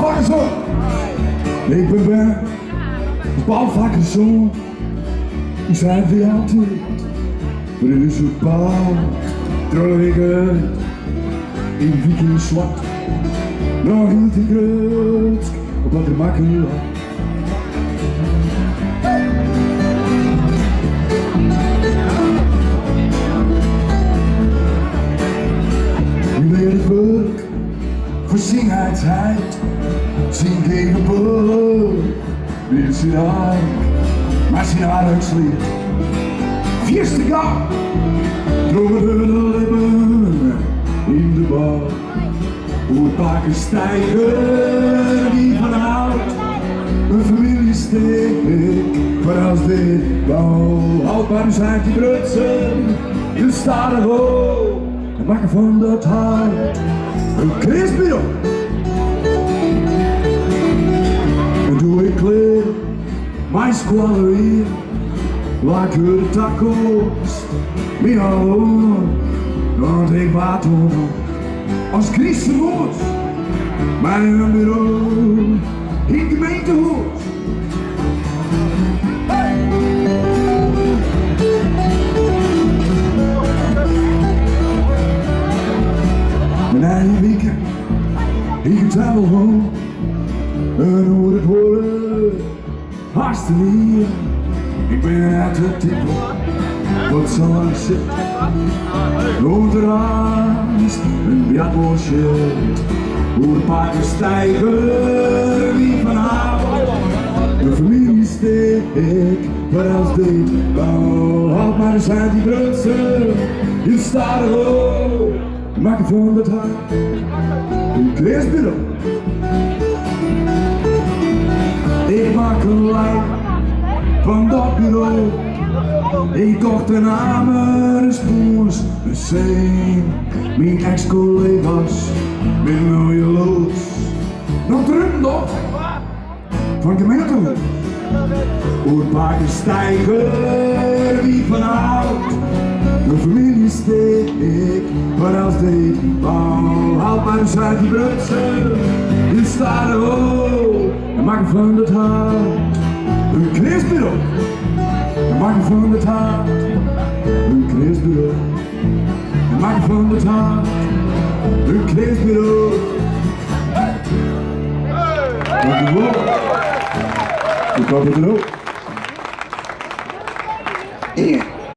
bouwvakkerszoon. Ik ben bouwvakkerszoon. Ik zei voor jou altijd, maar dit is het bouw. Terwijl ik in viking zwart nog hield ik groot op wat er makkelijk lag. Het werk voor zingheidsheid, zin tegen burg, weer zijn haar, maar zijn aardigslied. Vierste gang, drogen de lippen in de bar. Hoe het pakken stijgen, die vanouds, een familie steek, maar als dit bouw, houdbaar zijn die brutsen, de staren hoog. We maken van dat hart een crispy op. En doe ik kleer mijn squallerie, like de tacos, mijn alloon. Want ik wacht op als Christenhoos, mijn bureau in de gemeentehuis. Mijn eigen weekend, ik travel home. En hoe het wordt, hartstikke hier. Ik ben uit het type, wat zo lang zit. Rond de raast, een biathlon shit. Hoe de paarden stijgen, wie van houdt. De familie steek, maar als dit bouw. Houd maar eens uit die brutsen, je staat er hoog. Maken van dat hart een kleersbureau. Ik maak een lijn van dat bureau. Ik kocht een hamer, een spoers, een steen. Mijn ex-collega's met mooie loods. Nog terug nog van gemeentehuis. Hoe het paarden stijgen, wie van houdt. De familie steek, maar als dit bouw, houd maar eens uit die brutsen. Je staat er hoog, en maak van het hart een kneesbureau. En maak van het hart een kneesbureau. En maak van het hart een kneesbureau. Dankjewel. Ik hoop het er ook.